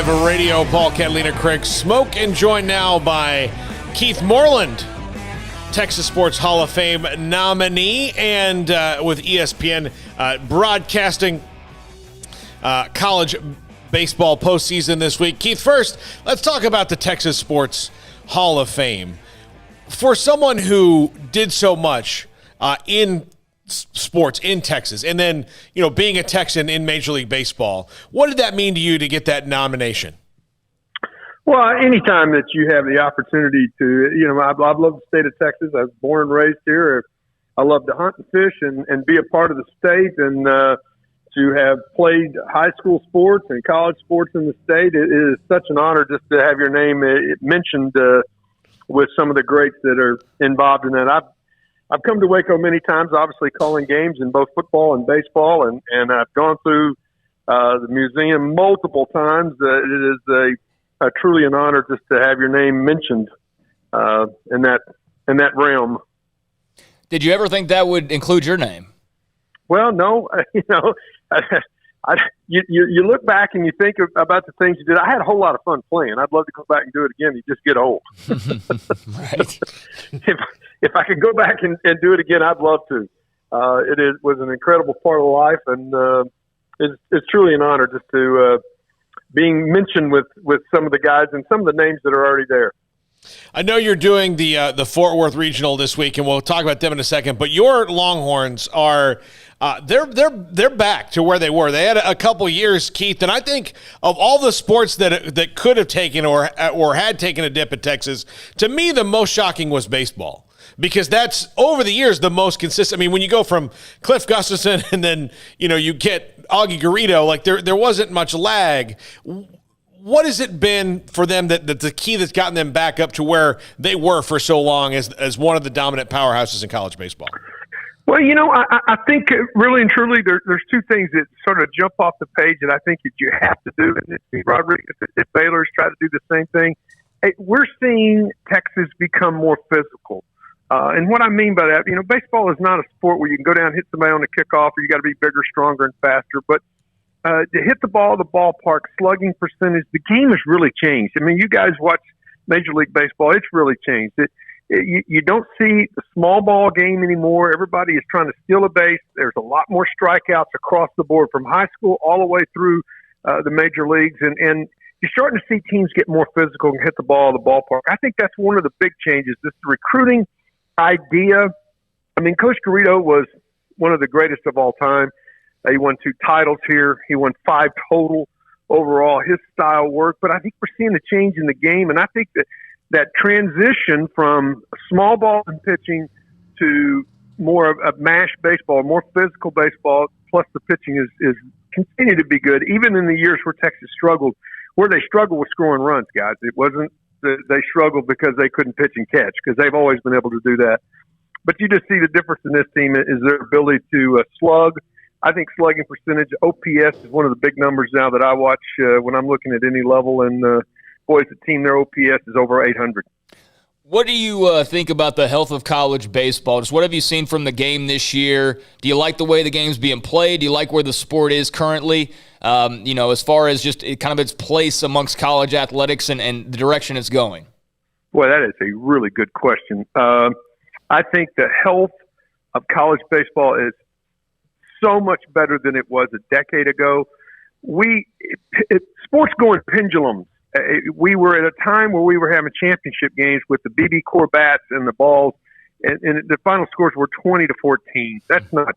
365 Radio. Paul, Catalina, Craig Smoak, and joined now by Keith Moreland, Texas Sports Hall of Fame nominee, and with ESPN broadcasting college baseball postseason this week. Keith, first, let's talk about the Texas Sports Hall of Fame. For someone who did so much in sports in Texas, and then, being a Texan in Major League Baseball, what did that mean to you to get that nomination? Well, anytime that you have the opportunity to, I love the state of Texas. I was born and raised here. I love to hunt and fish and be a part of the state, and to have played high school sports and college sports in the state. It is such an honor just to have your name mentioned with some of the greats that are involved in that. I've come to Waco many times, obviously calling games in both football and baseball, and I've gone through the museum multiple times. It is truly an honor just to have your name mentioned in that realm. Did you ever think that would include your name? Well, no. You look back and you think about the things you did. I had a whole lot of fun playing. I'd love to go back and do it again. You just get old. Right. If I could go back and do it again, I'd love to. It was an incredible part of life, and it's truly an honor just to being mentioned with some of the guys and some of the names that are already there. I know you're doing the Fort Worth Regional this week, and we'll talk about them in a second. But your Longhorns are they're back to where they were. They had a couple years, Keith, and I think of all the sports that could have taken or had taken a dip at Texas, to me the most shocking was baseball, because that's over the years the most consistent. I mean, when you go from Cliff Gustafson and then you get Augie Garrido, like there wasn't much lag. What has it been for them that the key that's gotten them back up to where they were for so long as one of the dominant powerhouses in college baseball? Well, I think really and truly there's two things that sort of jump off the page that I think that you have to do. And Rodriguez at Baylor's tried to do the same thing. Hey, we're seeing Texas become more physical. And what I mean by that, baseball is not a sport where you can go down and hit somebody on the kickoff, or you got to be bigger, stronger, and faster. But to hit the ball, the ballpark, slugging percentage, the game has really changed. I mean, you guys watch Major League Baseball, it's really changed. You don't see the small ball game anymore. Everybody is trying to steal a base. There's a lot more strikeouts across the board from high school all the way through the major leagues. And you're starting to see teams get more physical and hit the ball, the ballpark. I think that's one of the big changes, this recruiting idea. I mean, Coach Garrido was one of the greatest of all time. He won 2 titles here. He won 5 total overall. His style worked. But I think we're seeing a change in the game, and I think that transition from small ball and pitching to more of a mash baseball, more physical baseball, plus the pitching is continue to be good, even in the years where Texas struggled. Where they struggled with scoring runs, guys. It wasn't that they struggled because they couldn't pitch and catch, because they've always been able to do that. But you just see the difference in this team is their ability to slug. I think slugging percentage, OPS, is one of the big numbers now that I watch when I'm looking at any level. And boys, the team, their OPS is over 800. What do you think about the health of college baseball? Just what have you seen from the game this year? Do you like the way the game's being played? Do you like where the sport is currently? As far as just kind of its place amongst college athletics and the direction it's going? Boy, that is a really good question. I think the health of college baseball is so much better than it was a decade ago. Sports go in pendulums. We were at a time where we were having championship games with the BB core bats and the balls, and the final scores were 20-14. That's not,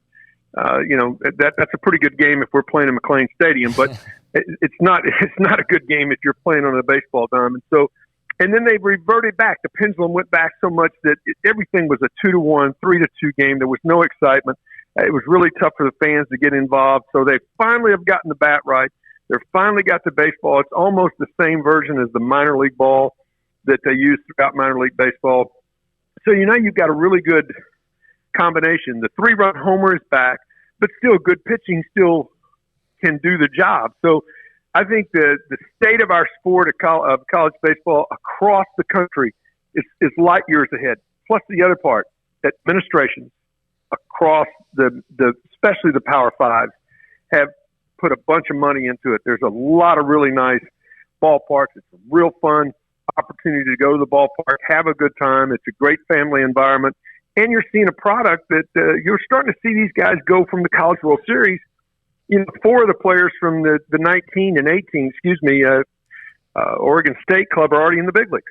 that's a pretty good game if we're playing in McLean Stadium, but it's not a good game if you're playing on a baseball diamond. So, and then they reverted back. The pendulum went back so much that everything was a 2-1, 3-2 game. There was no excitement. It was really tough for the fans to get involved. So they finally have gotten the bat right. They've finally got the baseball. It's almost the same version as the minor league ball that they use throughout minor league baseball. So, you've got a really good combination. The 3-run homer is back, but still good pitching still can do the job. So I think the state of our sport of college baseball across the country is light years ahead. Plus the other part, administrations across especially the Power Fives have put a bunch of money into it. There's a lot of really nice ballparks. It's a real fun opportunity to go to the ballpark, have a good time. It's a great family environment. And you're seeing a product that you're starting to see these guys go from the College World Series. 4 of the players from the 19 and 18, Oregon State club are already in the big leagues.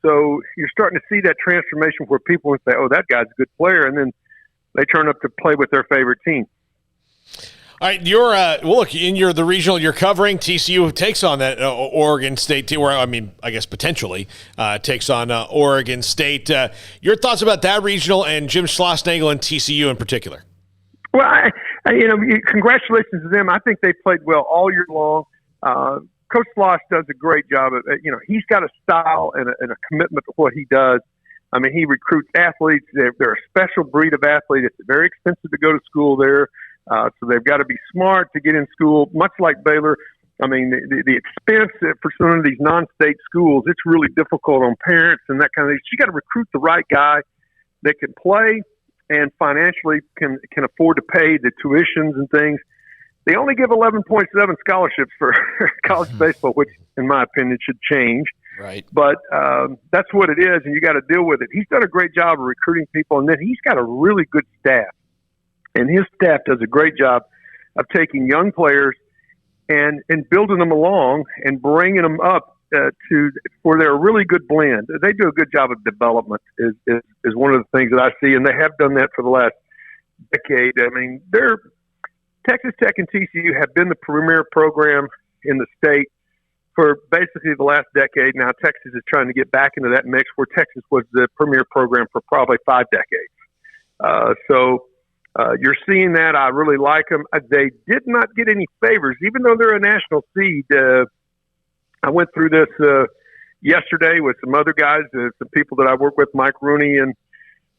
So you're starting to see that transformation where people would say, oh, that guy's a good player, and then they turn up to play with their favorite team. All right, look, in the regional you're covering, TCU takes on that Oregon State team, or I guess potentially takes on Oregon State. Your thoughts about that regional and Jim Schlossnagle and TCU in particular? Well, congratulations to them. I think they played well all year long. Coach Schloss does a great job of, he's got a style and a commitment to what he does. I mean, he recruits athletes. They're a special breed of athlete. It's very expensive to go to school there. So they've got to be smart to get in school, much like Baylor. I mean, the expense for some of these non-state schools, it's really difficult on parents and that kind of thing. So you got to recruit the right guy that can play and financially can afford to pay the tuitions and things. They only give 11.7 scholarships for college baseball, which, in my opinion, should change. Right. But that's what it is, and you got to deal with it. He's done a great job of recruiting people, and then he's got a really good staff. And his staff does a great job of taking young players and building them along and bringing them up where they're a really good blend. They do a good job of development is one of the things that I see, and they have done that for the last decade. I mean, Texas Tech and TCU have been the premier program in the state for basically the last decade. Now Texas is trying to get back into that mix where Texas was the premier program for probably 5 decades. So you're seeing that. I really like them. They did not get any favors, even though they're a national seed. I went through this yesterday with some other guys, some people that I work with, Mike Rooney and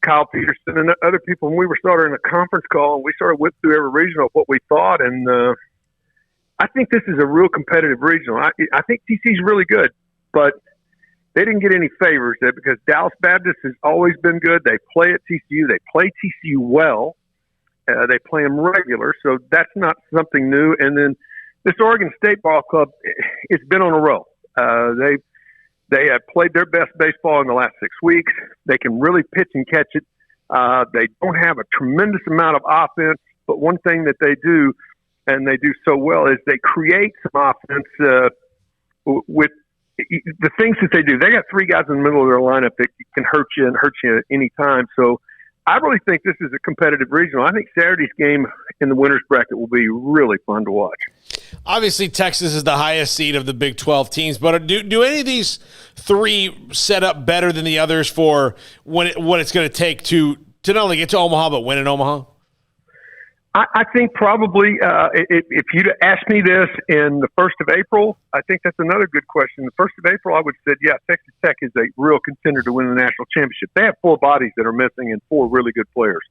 Kyle Peterson and other people, and we were starting a conference call, and we sort of went through every regional of what we thought, and I think this is a real competitive regional. I think TC's really good, but they didn't get any favors there because Dallas Baptist has always been good. They play at TCU. They play TCU well. They play them regular, so that's not something new. And then this Oregon State ball club, it's been on a roll. They have played their best baseball in the last 6 weeks. They can really pitch and catch it. They don't have a tremendous amount of offense, but one thing that they do, and they do so well, is they create some offense with the things that they do. They got 3 guys in the middle of their lineup that can hurt you at any time. So I really think this is a competitive regional. I think Saturday's game in the winners bracket will be really fun to watch. Obviously, Texas is the highest seed of the Big 12 teams, but do any of these 3 set up better than the others for what it's going to take to not only get to Omaha, but win in Omaha? I think probably if you'd asked me this in the 1st of April, I think that's another good question. The 1st of April, I would have said, yeah, Texas Tech is a real contender to win the national championship. They have 4 bodies that are missing and 4 really good players.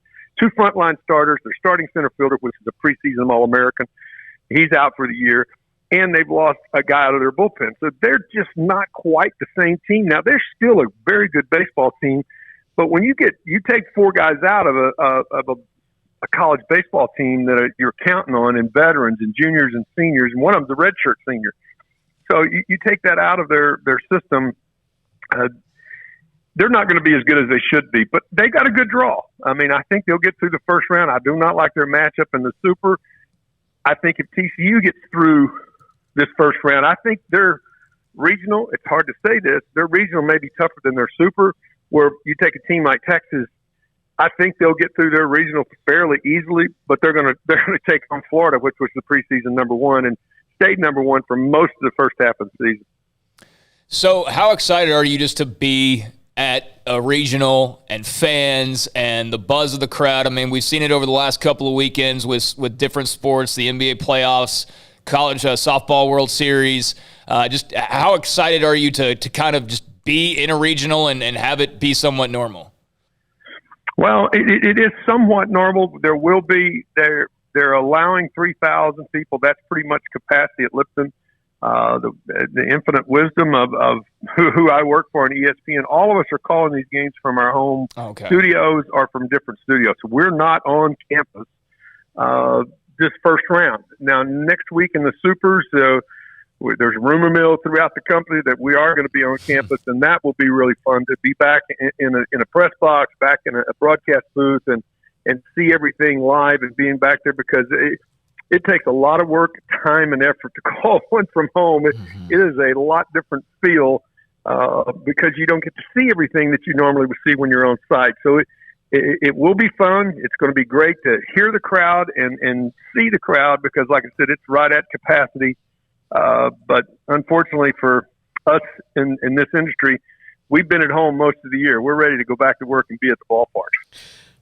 2 frontline starters, their starting center fielder, which is a preseason All-American. He's out for the year, and they've lost a guy out of their bullpen. So they're just not quite the same team. Now, they're still a very good baseball team, but when you take 4 guys out of a college baseball team that you're counting on, and veterans and juniors and seniors, and one of them's a redshirt senior. So you take that out of their system, they're not going to be as good as they should be, but they got a good draw. I mean, I think they'll get through the first round. I do not like their matchup in the Super. I think if TCU gets through this first round, I think their regional, it's hard to say this, their regional may be tougher than their Super, where you take a team like Texas, I think they'll get through their regional fairly easily, but they're going to take on Florida, which was the preseason number 1 and stayed number 1 for most of the first half of the season. So how excited are you just to be at a regional and fans and the buzz of the crowd? I mean, we've seen it over the last couple of weekends with different sports, the NBA playoffs, college softball World Series. Just how excited are you to kind of just be in a regional and have it be somewhat normal? Well, it is somewhat normal. There will be they're allowing 3,000 people. That's pretty much capacity at Lipton. The infinite wisdom of who I work for on ESPN. All of us are calling these games from our home studios or from different studios. So we're not on campus this first round. Now, next week in the Supers, There's a rumor mill throughout the company that we are going to be on campus, and that will be really fun to be back in a press box, back in a broadcast booth, and see everything live and being back there, because it takes a lot of work, time, and effort to call one from home. It is a lot different feel because you don't get to see everything that you normally would see when you're on site. So it will be fun. It's going to be great to hear the crowd and see the crowd, because, like I said, it's right at capacity. But unfortunately for us in this industry, we've been at home most of the year. We're ready to go back to work and be at the ballpark.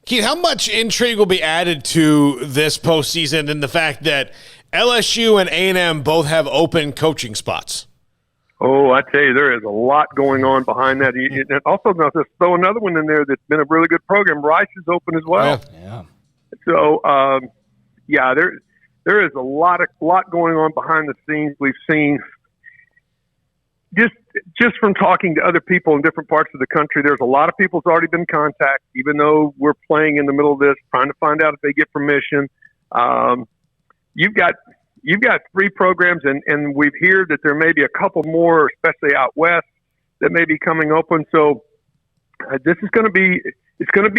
Keith, how much intrigue will be added to this postseason in the fact that LSU and A&M both have open coaching spots? Oh, I tell you, there is a lot going on behind that. And also, now let's throw another one in there that's been a really good program. Rice is open as well. Yeah. So, there is a lot going on behind the scenes. We've seen just from talking to other people in different parts of the country, there's a lot of people that's already been in contact, even though we're playing in the middle of this, trying to find out if they get permission. You've got 3 programs, and we've heard that there may be a couple more, especially out west, that may be coming open. So this is going to be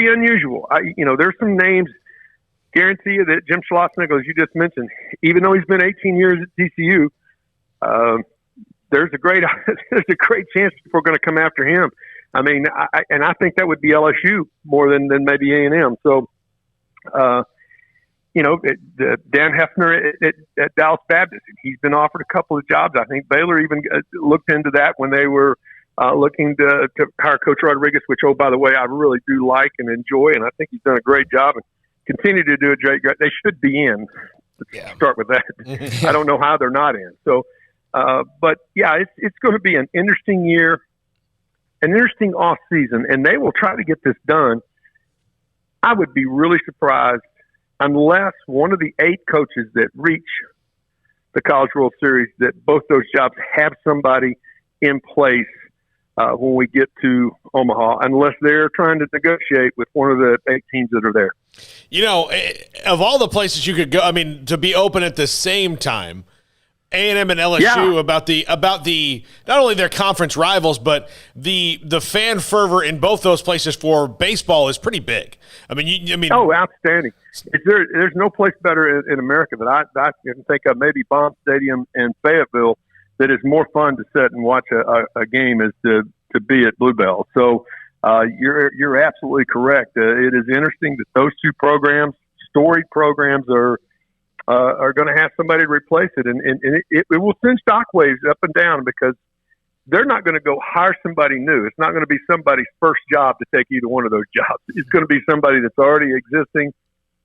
unusual. There's some names. Guarantee you that Jim Schlossnagle, as you just mentioned, even though he's been 18 years at TCU, there's a great chance people are going to come after him. I mean, I think that would be LSU more than maybe A&M. So, Dan Hefner at Dallas Baptist, he's been offered a couple of jobs. I think Baylor even looked into that when they were looking to hire Coach Rodriguez, which, oh, by the way, I really do like and enjoy, and I think he's done a great job and continue to do a great job. They should be in. Let's start with that. I don't know how they're not in. So, but yeah, it's going to be an interesting year, an interesting off season, and they will try to get this done. I would be really surprised unless one of the 8 coaches that reach the College World Series, that both those jobs have somebody in place when we get to Omaha, unless they're trying to negotiate with one of the 8 teams that are there. Of all the places you could go, I mean, to be open at the same time, A&M and LSU, about the not only their conference rivals, but the fan fervor in both those places for baseball is pretty big. Oh, outstanding! There's no place better in America that I can think of. Maybe Bond Stadium in Fayetteville that is more fun to sit and watch a game as to be at Bluebell. So you're absolutely correct. It is interesting that those 2 programs, storied programs, are going to have somebody to replace it, and it will send shockwaves up and down, because they're not going to go hire somebody new. It's not going to be somebody's first job to take either one of those jobs. It's going to be somebody that's already existing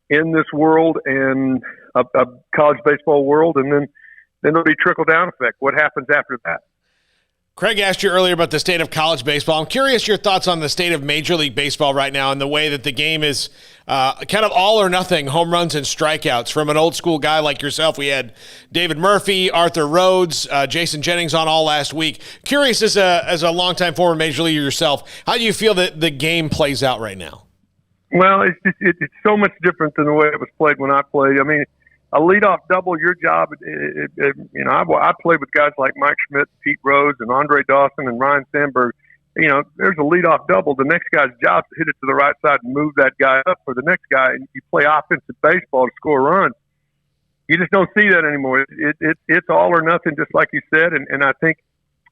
in this world and a college baseball world, and then there'll be trickle-down effect. What happens after that? Craig asked you earlier about the state of college baseball. I'm curious your thoughts on the state of Major League Baseball right now and the way that the game is kind of all or nothing, home runs and strikeouts. From an old school guy like yourself, we had David Murphy, Arthur Rhodes, Jason Jennings on all last week. Curious as a longtime former Major Leaguer yourself, how do you feel that the game plays out right now? Well, it's so much different than the way it was played when I played. I mean, a leadoff double, your job, I played with guys like Mike Schmidt, Pete Rose, and Andre Dawson, and Ryan Sandberg. There's a leadoff double. The next guy's job is to hit it to the right side and move that guy up for the next guy, and you play offensive baseball to score runs. You just don't see that anymore. It's all or nothing, just like you said, and I think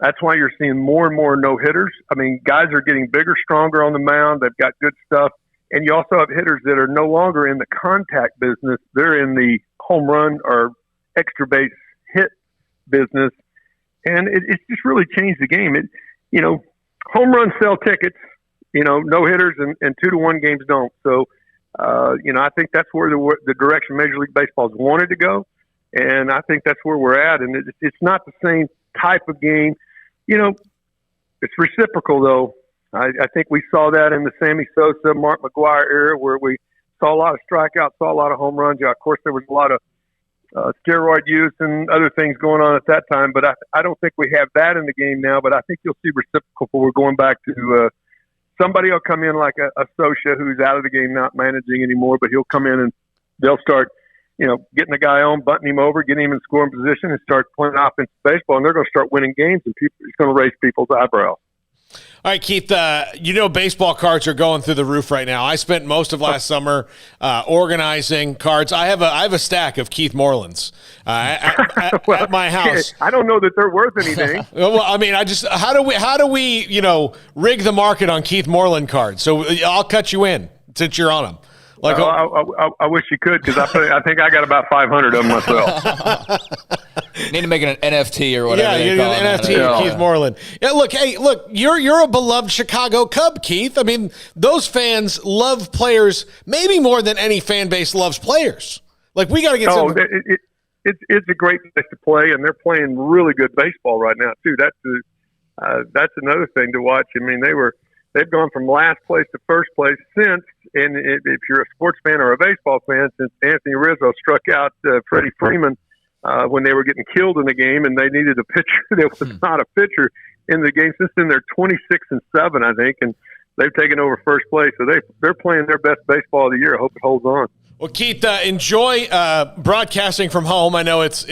that's why you're seeing more and more no-hitters. I mean, guys are getting bigger, stronger on the mound. They've got good stuff. And you also have hitters that are no longer in the contact business. They're in the home run or extra base hit business. And it's just really changed the game. Home runs sell tickets, no hitters and 2-1 games don't. So, I think that's where the direction Major League Baseball's wanted to go. And I think that's where we're at. And it's not the same type of game. It's reciprocal, though. I think we saw that in the Sammy Sosa, Mark McGwire era, where we saw a lot of strikeouts, saw a lot of home runs. Yeah, of course, there was a lot of steroid use and other things going on at that time, but I don't think we have that in the game now. But I think you'll see reciprocal. We're going back to somebody will come in like a Sosa who's out of the game, not managing anymore, but he'll come in and they'll start getting the guy on, butting him over, getting him in scoring position, and start playing offensive baseball, and they're going to start winning games, and it's going to raise people's eyebrows. All right, Keith, baseball cards are going through the roof right now. I spent most of last summer organizing cards. I have a stack of Keith Morelands at my house. I don't know that they're worth anything. Well, I mean, how do we rig the market on Keith Moreland cards? So I'll cut you in since you're on them. Like, I wish you could, because I think I got about 500 of them myself. You need to make it an NFT or whatever. Yeah, you need an NFT of Keith Moreland. Yeah, look, you're a beloved Chicago Cub, Keith. I mean, those fans love players maybe more than any fan base loves players. Like, we got to get some. It's a great place to play, and they're playing really good baseball right now too. That's another thing to watch. I mean, they've gone from last place to first place since. And if you're a sports fan or a baseball fan, since Anthony Rizzo struck out Freddie Freeman when they were getting killed in the game, and they needed a pitcher that was not a pitcher in the game. Since then, they're 26-7, I think, and they've taken over first place. So they're playing their best baseball of the year. I hope it holds on. Well, Keith, enjoy broadcasting from home. I know it's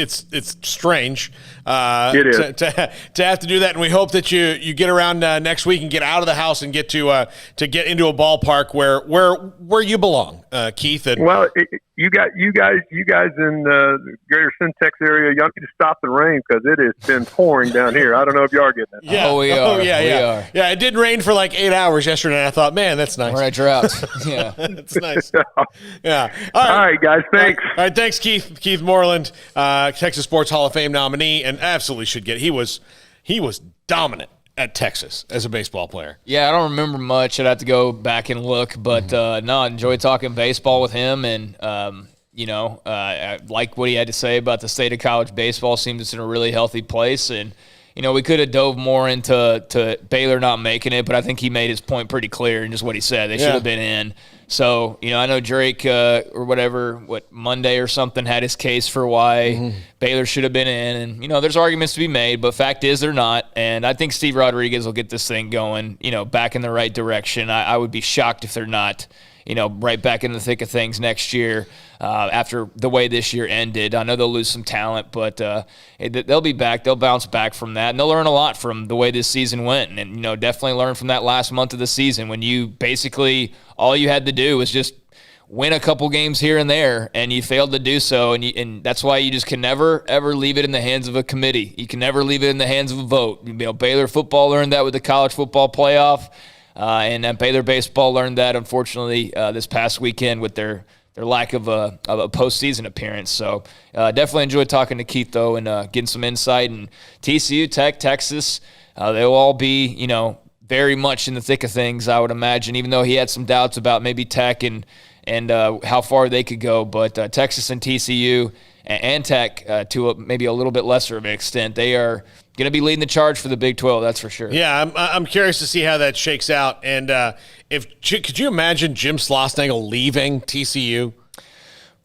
strange it is. To have to do that, and we hope that you get around next week and get out of the house and get to get into a ballpark where you belong, Keith. And well, you guys in the greater Syntex area, y'all need to stop the rain, because it has been pouring down here. I don't know if you are getting it. Yeah. We are. Oh, yeah, we yeah. are. Yeah, it did rain for like 8 hours yesterday, and I thought, man, that's nice. We're at drought. Yeah. That's nice. Yeah. All right, guys. Thanks. All right, thanks, Keith. Keith Moreland, Texas Sports Hall of Fame nominee, and absolutely should get. He was dominant at Texas as a baseball player. Yeah, I don't remember much. I'd have to go back and look, but I enjoyed talking baseball with him, and I like what he had to say about the state of college baseball. Seems it's in a really healthy place, and we could have dove more into Baylor not making it, but I think he made his point pretty clear in just what he said. They should have been in. So, I know Drake Monday or something had his case for why Baylor should have been in. And, there's arguments to be made, but fact is they're not. And I think Steve Rodriguez will get this thing going, back in the right direction. I would be shocked if they're not, right back in the thick of things next year after the way this year ended. I know they'll lose some talent, but they'll be back. They'll bounce back from that, and they'll learn a lot from the way this season went. And, definitely learn from that last month of the season when you basically all you had to do was just win a couple games here and there, and you failed to do so. And that's why you just can never, ever leave it in the hands of a committee. You can never leave it in the hands of a vote. Baylor football learned that with the college football playoff. And Baylor baseball learned that, unfortunately, this past weekend with their lack of a postseason appearance. So definitely enjoyed talking to Keith, though, and getting some insight. And TCU, Tech, Texas, they'll all be, very much in the thick of things, I would imagine, even though he had some doubts about maybe Tech and how far they could go. But Texas and TCU and Tech, to maybe a little bit lesser of an extent, they are going to be leading the charge for the Big 12, that's for sure. Yeah, I'm curious to see how that shakes out. And could you imagine Jim Schlossnagle leaving TCU?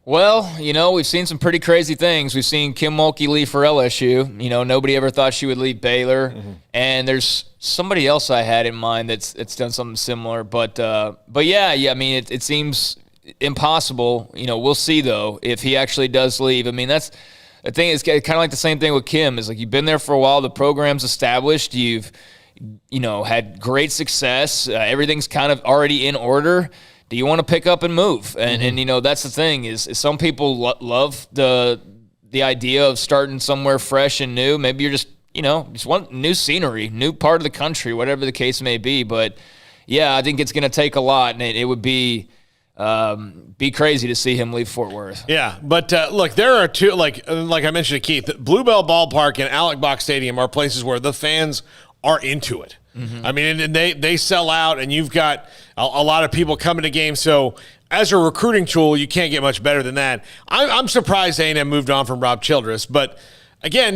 Well, we've seen some pretty crazy things. We've seen Kim Mulkey leave for LSU. Nobody ever thought she would leave Baylor. Mm-hmm. And there's somebody else I had in mind that's done something similar. But yeah, I mean, it seems impossible. We'll see, though, if he actually does leave. I mean, that's the thing. Is kind of like the same thing with Kim. Is like you've been there for a while. The program's established. You've had great success. Everything's kind of already in order. Do you want to pick up and move? And that's the thing is some people love the idea of starting somewhere fresh and new. Maybe you're just want new scenery, new part of the country, whatever the case may be. But yeah, I think it's going to take a lot, and it would be crazy to see him leave Fort Worth. Yeah, but look, there are two, like I mentioned to Keith, Bluebell Ballpark and Alec Box Stadium are places where the fans are into it. Mm-hmm. I mean, and they sell out, and you've got a lot of people coming to games. So as a recruiting tool, you can't get much better than that. I'm surprised A&M moved on from Rob Childress, but again,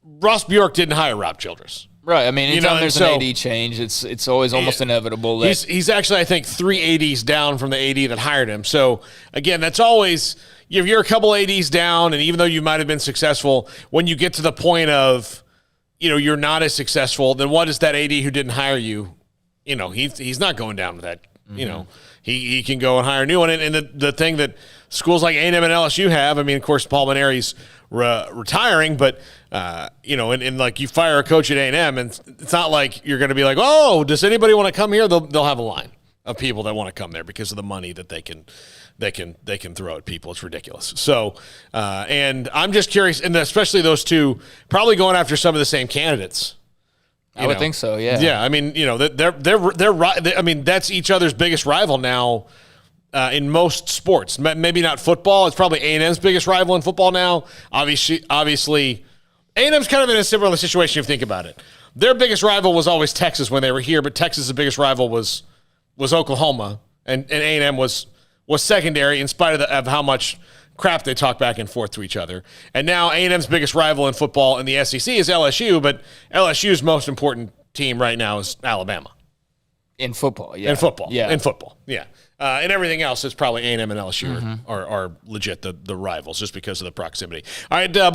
Ross Bjork didn't hire Rob Childress. Right. I mean, anytime there's an AD change, it's always almost inevitable. He's actually, I think, 3 ADs down from the AD that hired him. So, again, that's always – if you're a couple ADs down, and even though you might have been successful, when you get to the point of, you're not as successful, then what is that AD who didn't hire you? He's not going down with that. Mm-hmm. he can go and hire a new one. And the thing that schools like A&M and LSU have, I mean, of course, Paul Maneri's retiring, but and like you fire a coach at A&M, and it's not like you're going to be like, oh, does anybody want to come here? They'll have a line of people that want to come there because of the money that they can throw at people. It's ridiculous. So, and I'm just curious, and especially those two probably going after some of the same candidates. I would think so. Yeah. Yeah. I mean, they're I mean, that's each other's biggest rival now. In most sports, maybe not football. It's probably A&M's biggest rival in football now. Obviously, A&M's kind of in a similar situation if you think about it. Their biggest rival was always Texas when they were here, but Texas' biggest rival was Oklahoma, and A&M was secondary in spite of how much crap they talk back and forth to each other. And now A&M's biggest rival in football in the SEC is LSU, but LSU's most important team right now is Alabama. In football, yeah. In football, yeah. And everything else is probably A&M and LSU are legit the rivals just because of the proximity. All right,